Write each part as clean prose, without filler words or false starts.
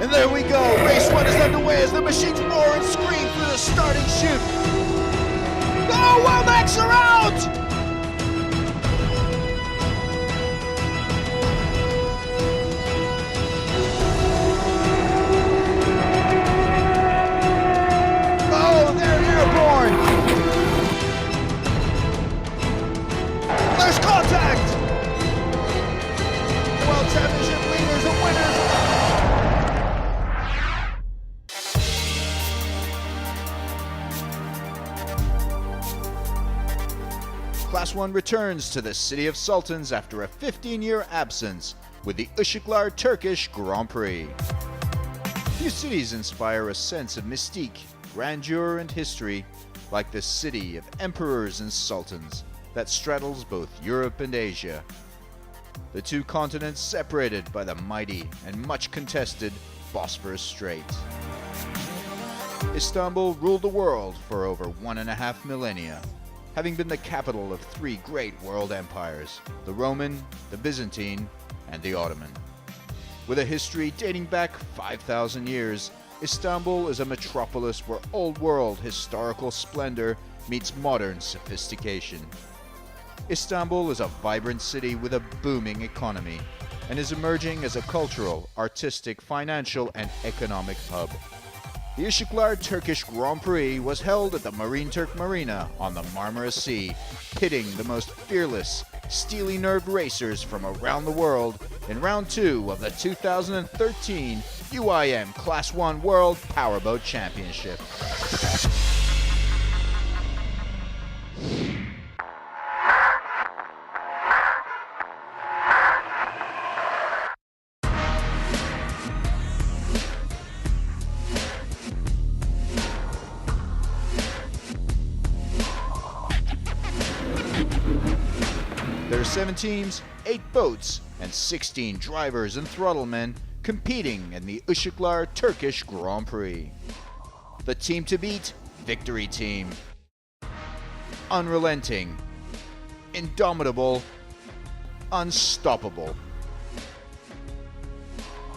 And there we go. Race 1 is underway as the machines roar and scream through the starting chute. Oh, Womax are out! Oh, they're airborne! There's contact! World Championship leaders and winners! Class 1 returns to the City of Sultans after a 15-year absence with the Offshore Turkish Grand Prix. Few cities inspire a sense of mystique, grandeur, and history like this city of emperors and sultans that straddles both Europe and Asia. The two continents separated by the mighty and much contested Bosphorus Strait. Istanbul ruled the world for over 1.5 millennia, having been the capital of three great world empires, the Roman, the Byzantine, and the Ottoman. With a history dating back 5,000 years, Istanbul is a metropolis where old world historical splendor meets modern sophistication. Istanbul is a vibrant city with a booming economy and is emerging as a cultural, artistic, financial, and economic hub. The Offshore Turkish Grand Prix was held at the Marine Turk Marina on the Marmara Sea, pitting the most fearless, steely-nerved racers from around the world in round 2 of the 2013 UIM Class 1 World Powerboat Championship. There are 7 teams, 8 boats, and 16 drivers and throttlemen competing in the Offshore Turkish Grand Prix. The team to beat, Victory Team. Unrelenting, indomitable, unstoppable.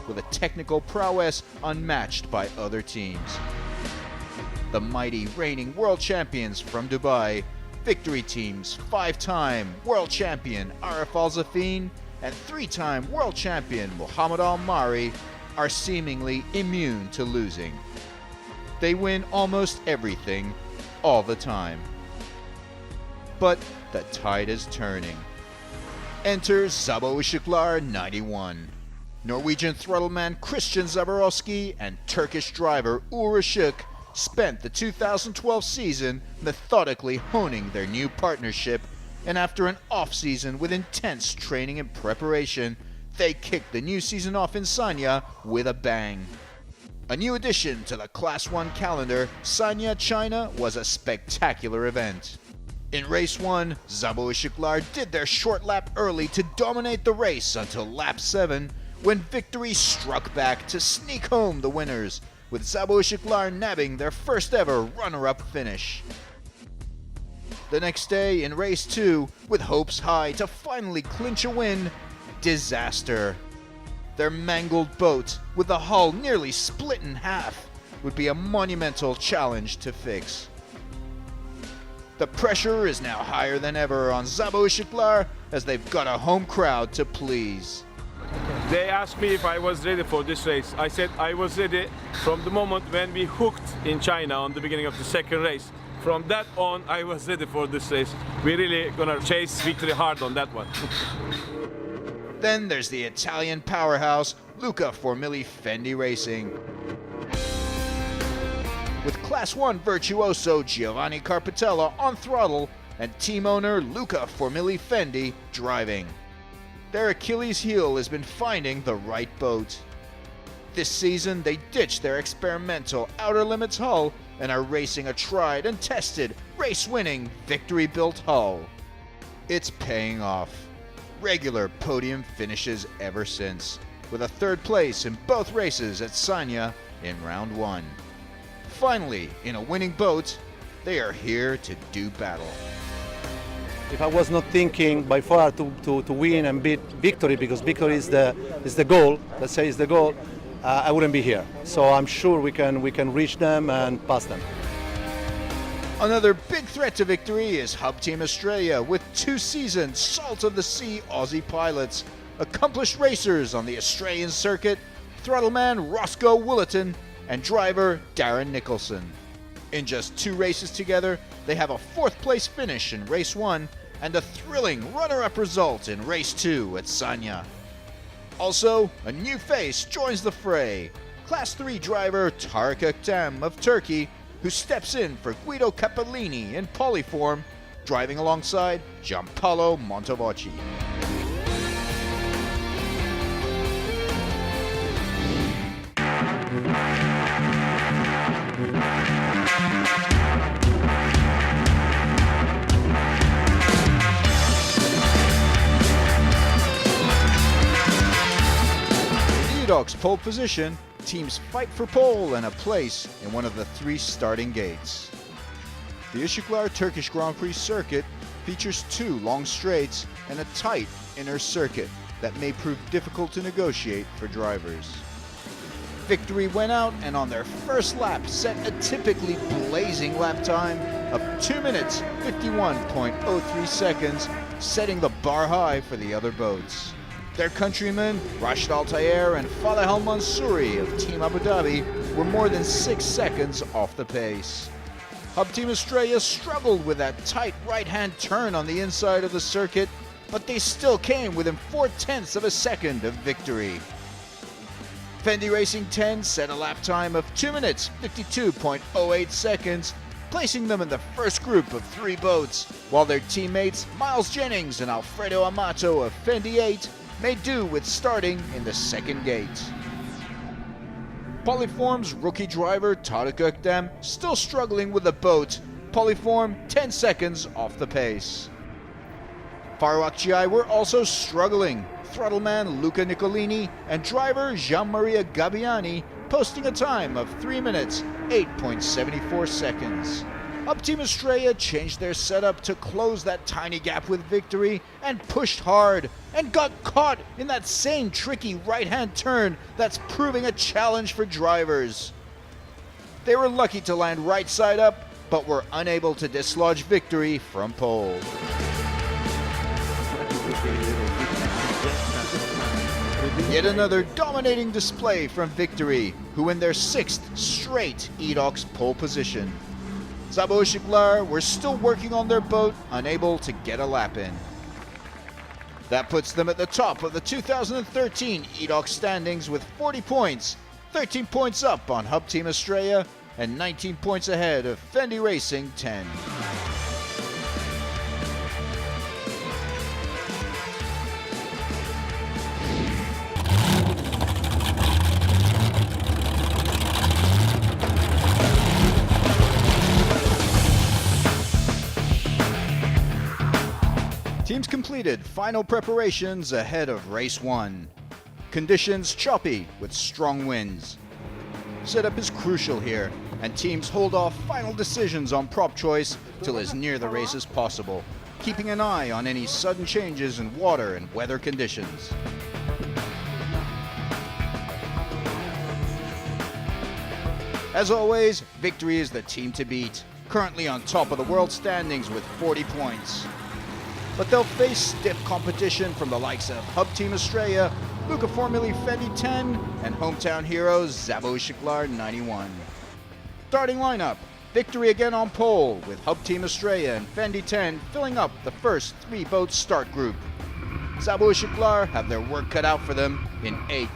With a technical prowess unmatched by other teams. The mighty reigning world champions from Dubai, Victory Team's 5-time world champion Arif Al-Zafin and 3-time world champion Muhammad Al-Mari are seemingly immune to losing. They win almost everything, all the time. But the tide is turning. Enter Zabo Ishiklar 91. Norwegian throttleman Christian Zaborowski and Turkish driver Uğur Işık spent the 2012 season methodically honing their new partnership, and after an off-season with intense training and preparation, they kicked the new season off in Sanya with a bang. A new addition to the Class 1 calendar, Sanya China was a spectacular event. In race 1, Zabo Işıklar did their short lap early to dominate the race until lap 7, when Victory struck back to sneak home the winners, with Zabo Işıklar nabbing their first ever runner-up finish. The next day in race 2, with hopes high to finally clinch a win, disaster. Their mangled boat, with the hull nearly split in half, would be a monumental challenge to fix. The pressure is now higher than ever on Zabo Işıklar as they've got a home crowd to please. They asked me if I was ready for this race. I said I was ready from the moment when we hooked in China on the beginning of the second race. From that on, I was ready for this race. We're really gonna chase victory hard on that one. Then there's the Italian powerhouse, Luca Formigli Fendi Racing. With Class 1 virtuoso Giovanni Carpitella on throttle and team owner Luca Formigli Fendi driving. Their Achilles heel has been finding the right boat. This season, they ditched their experimental Outer Limits hull and are racing a tried and tested, race-winning, victory-built hull. It's paying off. Regular podium finishes ever since, with a 3rd place in both races at Sanya in round 1. Finally, in a winning boat, they are here to do battle. If I was not thinking by far to win and beat Victory, because Victory is the goal, let's say is the goal, I wouldn't be here. So I'm sure we can reach them and pass them. Another big threat to victory is Hub Team Australia, with 2 seasoned, salt-of-the-sea Aussie pilots, accomplished racers on the Australian circuit, throttleman Roscoe Willerton and driver Darren Nicholson. In just 2 races together, they have a 4th place finish in race 1 and a thrilling runner-up result in race 2 at Sanya. Also, a new face joins the fray, Class 3 driver Tarık Öktem of Turkey, who steps in for Guido Capellini in polyform, driving alongside Giampaolo Montevocchi. Edoc's pole position, teams fight for pole and a place in one of the 3 starting gates. The Uşaklar Turkish Grand Prix circuit features 2 long straights and a tight inner circuit that may prove difficult to negotiate for drivers. Victory went out and on their first lap set a typically blazing lap time of 2 minutes 51.03 seconds, setting the bar high for the other boats. Their countrymen, Rashid Altair and Faleh Al Mansouri of Team Abu Dhabi, were more than 6 seconds off the pace. Hub Team Australia struggled with that tight right-hand turn on the inside of the circuit, but they still came within 0.4 of a second of victory. Fendi Racing 10 set a lap time of 2 minutes 52.08 seconds, placing them in the first group of 3 boats, while their teammates Miles Jennings and Alfredo Amato of Fendi 8 made do with starting in the second gate. Polyform's rookie driver Tarık Öktem still struggling with the boat, Polyform 10 seconds off the pace. Faro Akçay were also struggling, throttleman Luca Nicolini and driver Gian-Maria Gabbiani posting a time of 3 minutes 8.74 seconds. Hub Team Australia changed their setup to close that tiny gap with victory and pushed hard and got caught in that same tricky right-hand turn that's proving a challenge for drivers. They were lucky to land right side up, but were unable to dislodge victory from pole. Yet another dominating display from Victory, who win their 6th straight Edoc's pole position. Sabah Uşaklar were still working on their boat, unable to get a lap in. That puts them at the top of the 2013 Edoc standings with 40 points, 13 points up on Hub Team Australia, and 19 points ahead of Fendi Racing 10. Teams completed final preparations ahead of race 1. Conditions choppy with strong winds. Setup is crucial here, and teams hold off final decisions on prop choice till as near the race as possible, keeping an eye on any sudden changes in water and weather conditions. As always, Victory is the team to beat, currently on top of the world standings with 40 points. But they'll face stiff competition from the likes of Hub Team Australia, Luca Formuli Fendi 10, and hometown heroes Sabah Uşaklar 91. Starting lineup, Victory again on pole, with Hub Team Australia and Fendi 10 filling up the first 3-boat start group. Sabah Uşaklar have their work cut out for them in 8th.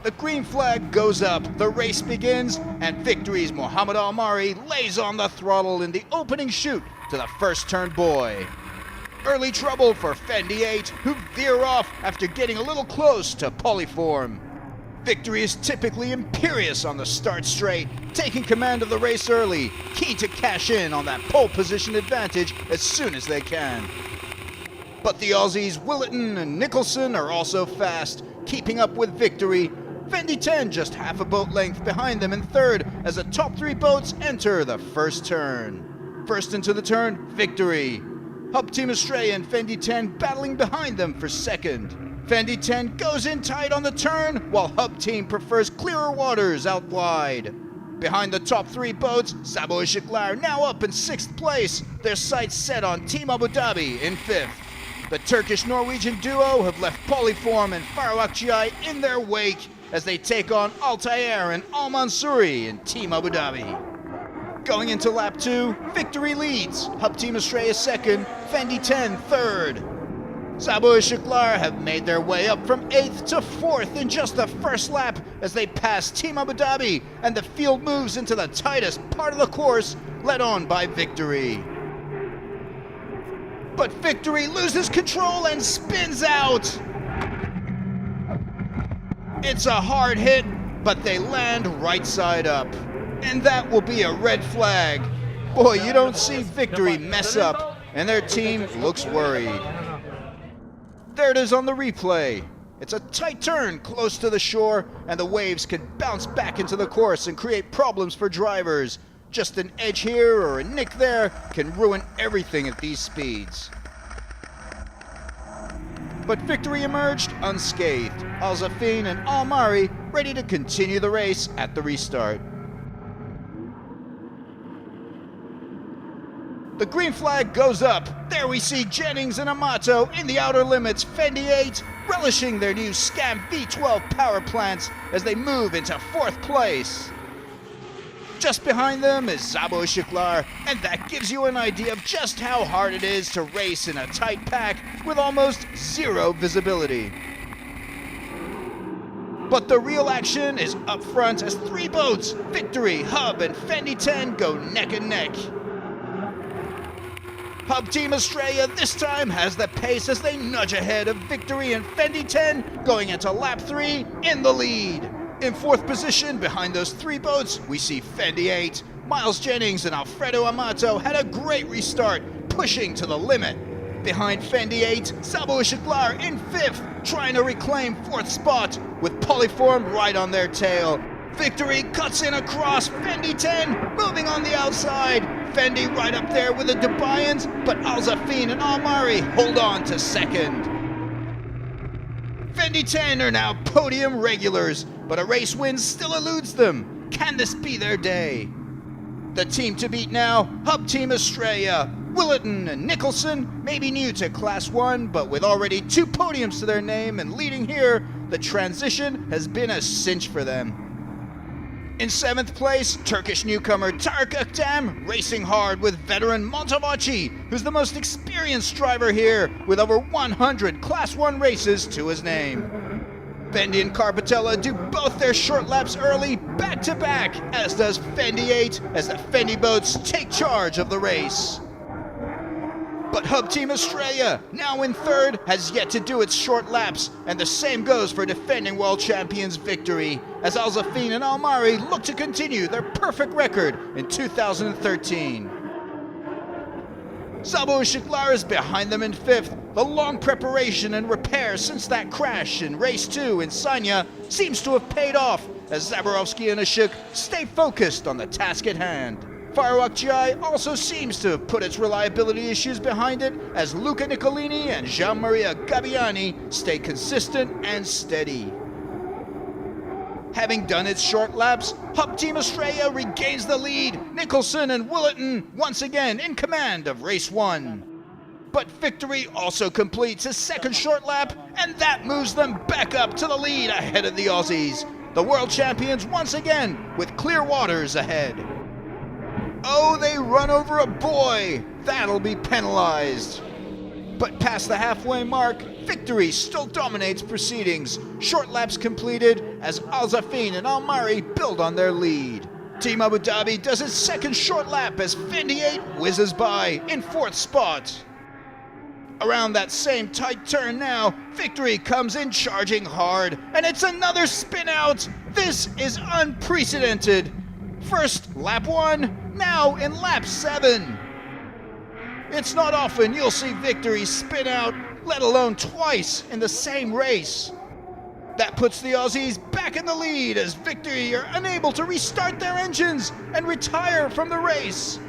The green flag goes up, the race begins, and Victory's Mohamed Almari lays on the throttle in the opening chute to the first turn buoy. Early trouble for Fendi 8, who veer off after getting a little close to Polyform. Victory is typically imperious on the start straight, taking command of the race early, keen to cash in on that pole position advantage as soon as they can. But the Aussies Willerton and Nicholson are also fast, keeping up with Victory. Fendi 10 just half a boat length behind them in third as the top 3 boats enter the first turn. First into the turn, Victory. Hub Team Australia and Fendi 10 battling behind them for second. Fendi 10 goes in tight on the turn, while Hub Team prefers clearer waters out wide. Behind the top three boats, Sabo Istiklal now up in 6th place, their sights set on Team Abu Dhabi in 5th. The Turkish-Norwegian duo have left Polyform and Faro Akçay in their wake as they take on Altair and Al Mansouri in Team Abu Dhabi. Going into lap 2, Victory leads, Hub Team Australia 2nd, Fendi 10 3rd. Sabo Istiklal have made their way up from 8th to 4th in just the first lap as they pass Team Abu Dhabi, and the field moves into the tightest part of the course, led on by Victory. But Victory loses control and spins out. It's a hard hit, but they land right side up. And that will be a red flag. Boy, you don't see Victory mess up, and their team looks worried. There it is on the replay. It's a tight turn close to the shore, and the waves can bounce back into the course and create problems for drivers. Just an edge here or a nick there can ruin everything at these speeds. But Victory emerged unscathed. Al Zafin and Al Mari ready to continue the race at the restart. The green flag goes up. There we see Jennings and Amato in the outer limits, Fendi 8 relishing their new Scam V12 power plants as they move into 4th place. Just behind them is Sabo Istiklal, and that gives you an idea of just how hard it is to race in a tight pack with almost zero visibility. But the real action is up front as 3 boats, Victory, Hub, and Fendi 10 go neck and neck. Hub Team Australia this time has the pace as they nudge ahead of Victory and Fendi 10 going into lap 3 in the lead. In 4th position behind those 3 boats, we see Fendi 8. Miles Jennings and Alfredo Amato had a great restart, pushing to the limit. Behind Fendi 8, Sabo Istiklal in 5th, trying to reclaim 4th spot with Polyform right on their tail. Victory cuts in across Fendi 10, moving on the outside. Fendi right up there with a defiance, but Al Zafin and Al Mari hold on to 2nd. Fendi 10 are now podium regulars, but a race win still eludes them. Can this be their day? The team to beat now, Hub Team Australia. Willetton and Nicholson may be new to Class 1, but with already 2 podiums to their name and leading here, the transition has been a cinch for them. In 7th place, Turkish newcomer Tarık Öktem racing hard with veteran Montevacci, who's the most experienced driver here with over 100 Class 1 races to his name. Fendi and Carpatella do both their short laps early, back to back, as does Fendi 8 as the Fendi boats take charge of the race. But Hub Team Australia, now in 3rd, has yet to do its short laps, and the same goes for defending world champions Victory, as Al Zafin and Al Mari look to continue their perfect record in 2013. Sabo Istiklal is behind them in 5th. The long preparation and repair since that crash in race 2 in Sanya seems to have paid off, as Zaborowski and Ashok stay focused on the task at hand. Faro Akçay also seems to have put its reliability issues behind it, as Luca Nicolini and Jean-Maria Gabbiani stay consistent and steady. Having done its short laps, Hub Team Australia regains the lead, Nicholson and Willetton once again in command of race 1. But Victory also completes his 2nd short lap, and that moves them back up to the lead ahead of the Aussies, the world champions once again with clear waters ahead. Oh, they run over a boy! That'll be penalized. But past the halfway mark, Victory still dominates proceedings. Short laps completed as Al Zafin and Al Mari build on their lead. Team Abu Dhabi does its 2nd short lap as Fendi 8 whizzes by in 4th spot. Around that same tight turn now, Victory comes in charging hard, and it's another spin out. This is unprecedented. First lap 1, now in lap 7. It's not often you'll see Victory spin out, let alone twice in the same race. That puts the Aussies back in the lead as Victory are unable to restart their engines and retire from the race.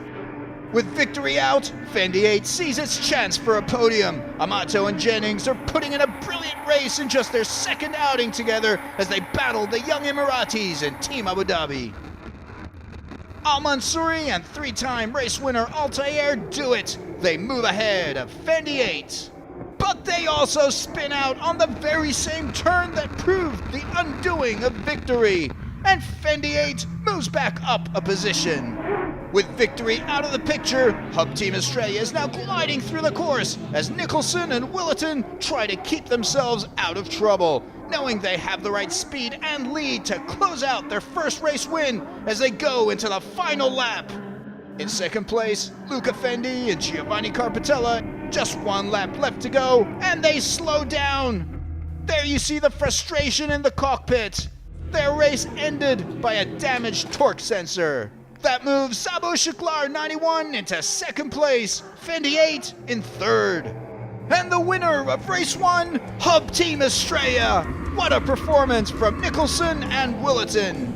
With victory out, Fendi 8 sees its chance for a podium. Amato and Jennings are putting in a brilliant race in just their second outing together as they battle the young Emiratis and Team Abu Dhabi. Al Mansouri and three-time race winner Altair do it. They move ahead of Fendi 8. But they also spin out on the very same turn that proved the undoing of victory. And Fendi 8 moves back up a position. With victory out of the picture, Hub Team Australia is now gliding through the course as Nicholson and Willerton try to keep themselves out of trouble, knowing they have the right speed and lead to close out their first race win as they go into the final lap. In second place, Luca Fendi and Giovanni Carpatella, just one lap left to go, and they slow down. There you see the frustration in the cockpit. Their race ended by a damaged torque sensor. That moves Sabo Shuklar 91 into second place, Fendi 8 in third. And the winner of race 1, Hub Team Australia. What a performance from Nicholson and Willerton.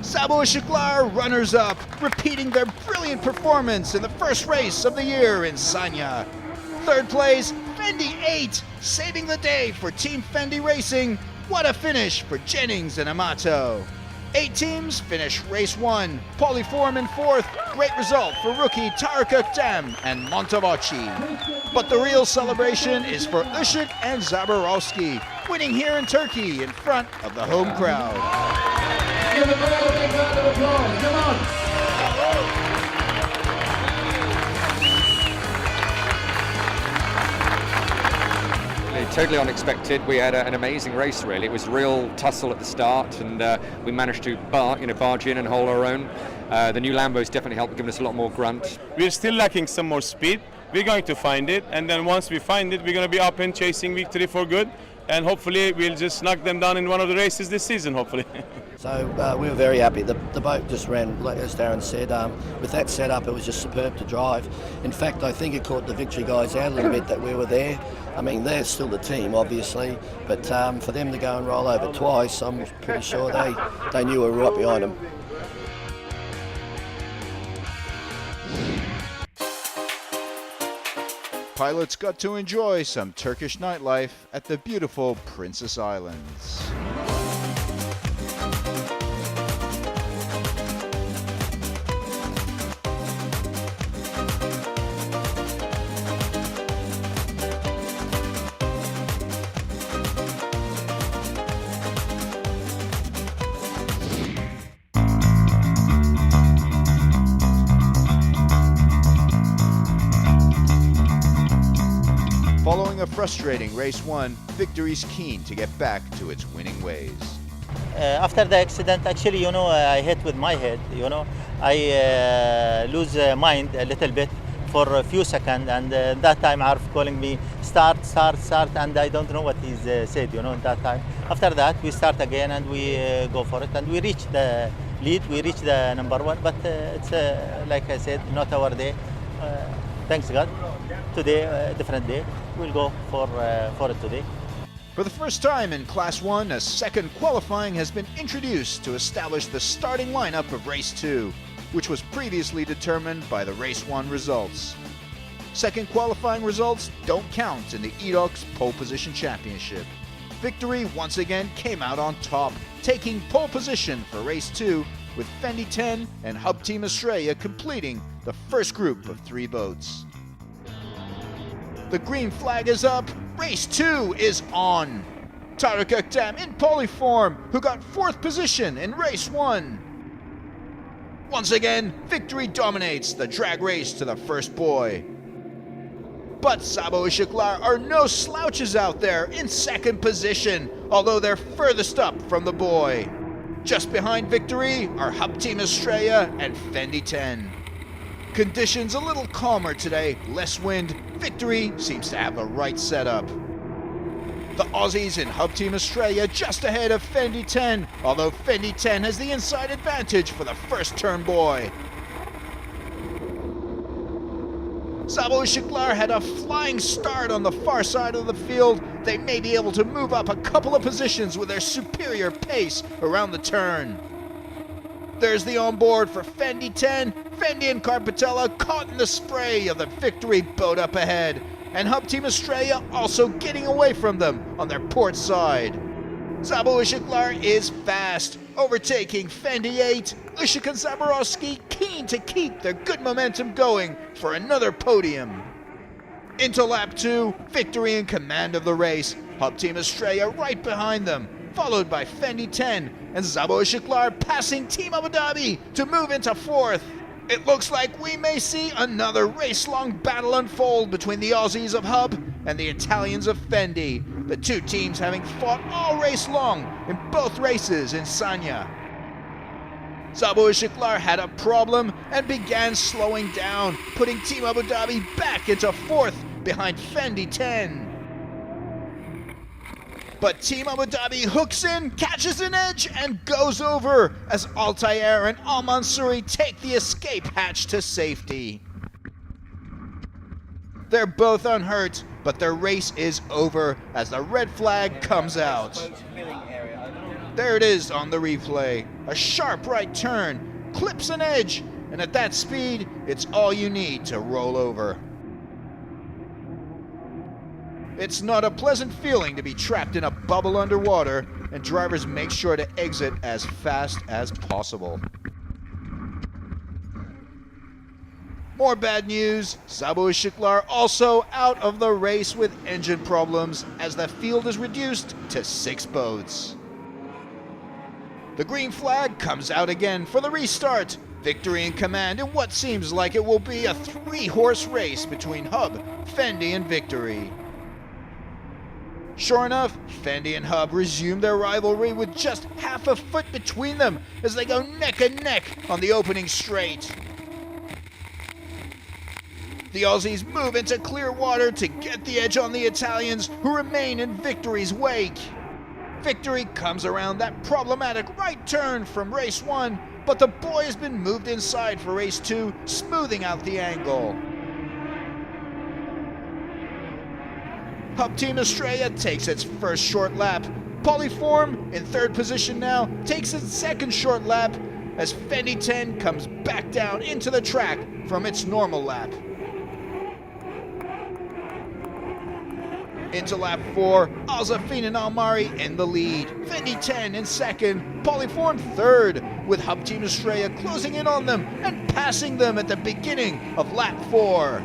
Sabo Shuklar runners up, repeating their brilliant performance in the first race of the year in Sanya. Third place, Fendi 8, saving the day for Team Fendi Racing. What a finish for Jennings and Amato. 8 teams finish race 1. Polyform in fourth. Great result for rookie Tarık Öktem and Montevacci. But the real celebration is for Işık and Zaborowski, winning here in Turkey in front of the home crowd. Give them a big round of applause. Come on. Totally unexpected. We had an amazing race, really. It was a real tussle at the start, and we managed to barge in and hold our own. The new Lambo's definitely helped, giving us a lot more grunt. We're still lacking some more speed. We're going to find it, and then once we find it, we're going to be up and chasing victory for good. And hopefully we'll just knock them down in one of the races this season, hopefully. So we were very happy. The boat just ran, like as Darren said, with that setup it was just superb to drive. In fact, I think it caught the victory guys out a little bit that we were there. I mean, they're still the team, obviously, but for them to go and roll over twice, I'm pretty sure they knew we were right behind them. Pilots got to enjoy some Turkish nightlife at the beautiful Princess Islands. Following a frustrating race 1, Victory's keen to get back to its winning ways. After the accident, actually, I hit with my head, I lose mind a little bit for a few seconds, and that time Arf calling me, start, and I don't know what he's said, that time. After that, we start again and we go for it, and we reach the lead, we reach the number 1, but it's, like I said, not our day. Thanks God. Today, different day. We'll go for it today. For the first time in Class 1, a second qualifying has been introduced to establish the starting lineup of Race 2, which was previously determined by the Race 1 results. Second qualifying results don't count in the EDOX Pole Position Championship. Victory once again came out on top, taking pole position for Race 2, with Fendi 10 and Hub Team Australia completing the first group of 3 boats. The green flag is up. Race 2 is on. Tarık Öktem in Polyform, who got 4th position in Race 1. Once again, Victory dominates the drag race to the first buoy. But Sabo Işıklar are no slouches out there in second position, although they're furthest up from the buoy. Just behind Victory are Hub Team Australia and Fendi 10. Conditions a little calmer today, less wind. Victory seems to have the right setup. The Aussies in Hub Team Australia just ahead of Fendi 10, although Fendi 10 has the inside advantage for the first turn buoy. Sabo Işıklar had a flying start on the far side of the field. They may be able to move up a couple of positions with their superior pace around the turn. There's the onboard for Fendi 10. Fendi and Carpatella caught in the spray of the Victory boat up ahead. And Hub Team Australia also getting away from them on their port side. Zabo Ishiklar is fast, overtaking Fendi 8. Ushik and Zaborowski keen to keep their good momentum going for another podium. Into lap 2, Victory in command of the race. Hub Team Australia right behind them, followed by Fendi 10 and Zabo Ishiklar passing Team Abu Dhabi to move into 4th. It looks like we may see another race-long battle unfold between the Aussies of Hub and the Italians of Fendi, the two teams having fought all race long in both races in Sanya. Zabo Ishiklar had a problem and began slowing down, putting Team Abu Dhabi back into 4th behind Fendi 10. But Team Abu Dhabi hooks in, catches an edge, and goes over as Altair and Al Mansouri take the escape hatch to safety. They're both unhurt, but their race is over as the red flag comes out. There it is on the replay. A sharp right turn, clips an edge, and at that speed, it's all you need to roll over. It's not a pleasant feeling to be trapped in a bubble underwater, and drivers make sure to exit as fast as possible. More bad news, Zabo Ishiklar also out of the race with engine problems as the field is reduced to 6 boats. The green flag comes out again for the restart. Victory in command in what seems like it will be a 3-horse race between Hub, Fendi and Victory. Sure enough, Fendi and Hub resume their rivalry with just half a foot between them as they go neck and neck on the opening straight. The Aussies move into clear water to get the edge on the Italians, who remain in Victory's wake. Victory comes around that problematic right turn from race 1, but the boy has been moved inside for race 2, smoothing out the angle. Hub Team Australia takes its first short lap. Polyform, in 3rd position now, takes its 2nd short lap as Fendi 10 comes back down into the track from its normal lap. Into lap 4, Al-Zafin and Al-Mari in the lead. Fendi 10 in 2nd, Polyform 3rd, with Hub Team Australia closing in on them and passing them at the beginning of lap 4.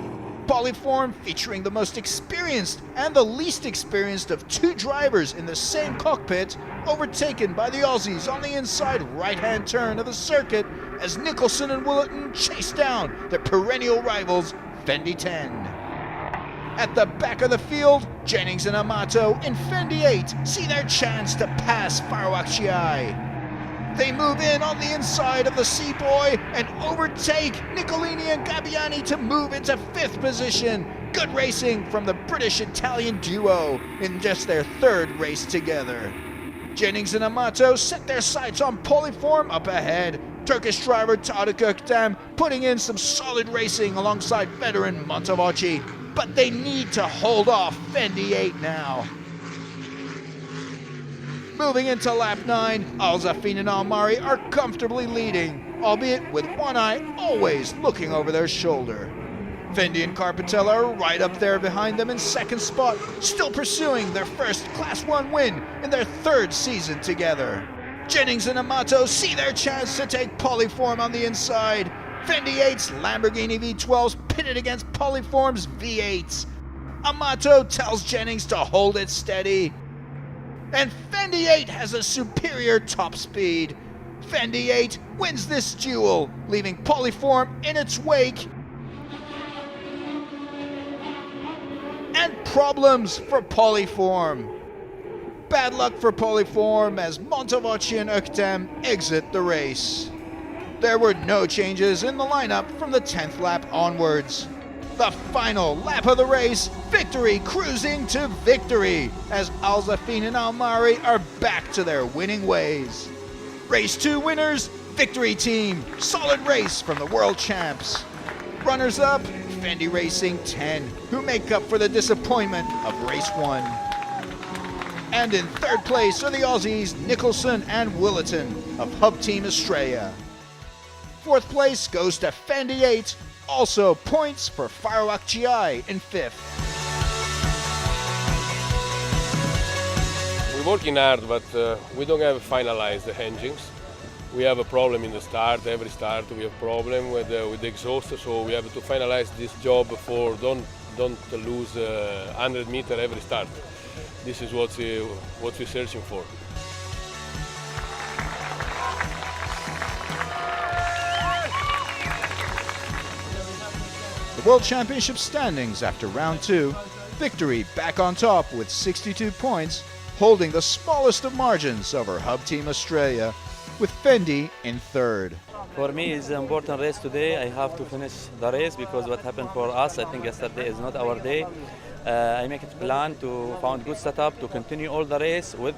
Polyform featuring the most experienced and the least experienced of 2 drivers in the same cockpit, overtaken by the Aussies on the inside right-hand turn of the circuit as Nicholson and Willetton chase down their perennial rivals, Fendi 10. At the back of the field, Jennings and Amato in Fendi 8 see their chance to pass Farawakchiai. They move in on the inside of the Seaboy and overtake Nicolini and Gabbiani to move into 5th position. Good racing from the British-Italian duo in just their 3rd race together. Jennings and Amato set their sights on Polyform up ahead. Turkish driver Tarık Öktem putting in some solid racing alongside veteran Montevacci, but they need to hold off Fendi 8 now. Moving into lap 9, Al-Zafin and Al-Mari are comfortably leading, albeit with one eye always looking over their shoulder. Fendi and Carpatella are right up there behind them in 2nd spot, still pursuing their first Class 1 win in their 3rd season together. Jennings and Amato see their chance to take Polyform on the inside. Fendi 8's Lamborghini V12s pitted against Polyform's V8s. Amato tells Jennings to hold it steady. And Fendi 8 has a superior top speed. Fendi 8 wins this duel, leaving Polyform in its wake. And problems for Polyform. Bad luck for Polyform as Montevacci and Öktem exit the race. There were no changes in the lineup from the 10th lap onwards. The final lap of the race, Victory cruising to victory as Al-Zafin and Al-Mari are back to their winning ways. Race 2 winners, Victory Team. Solid race from the world champs. Runners up, Fendi Racing 10, who make up for the disappointment of race 1. And in 3rd place are the Aussies Nicholson and Willetton of Hub Team Australia. Fourth place goes to Fendi 8. Also points for Farawakjiai in fifth. We're working hard, but we don't have finalized the engines. We have a problem in the start. Every start we have problem with the exhaust, so we have to finalize this job for don't lose 100 meters every start. This is what we're searching for. The World Championship standings after round 2. Victory back on top with 62 points, holding the smallest of margins over Hub Team Australia, with Fendi in third. For me, it's an important race today. I have to finish the race because what happened for us, I think yesterday is not our day. I make it plan to find good setup to continue all the race with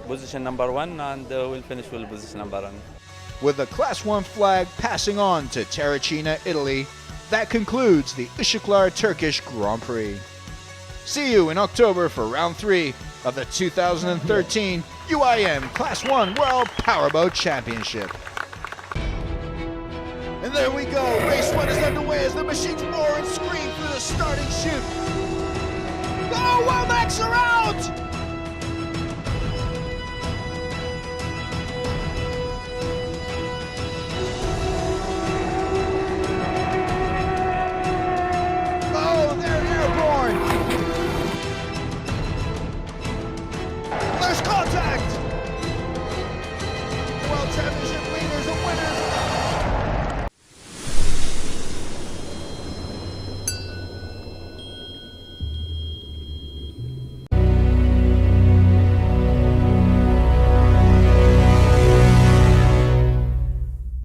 position number 1, and we'll finish with position number 1. With the Class 1 flag passing on to Terracina, Italy, that concludes the Uşaklar Turkish Grand Prix. See you in October for round 3 of the 2013 UIM Class 1 World Powerboat Championship. And there we go, race 1 is underway as the machines roar and scream through the starting chute. Oh, Womacs are out!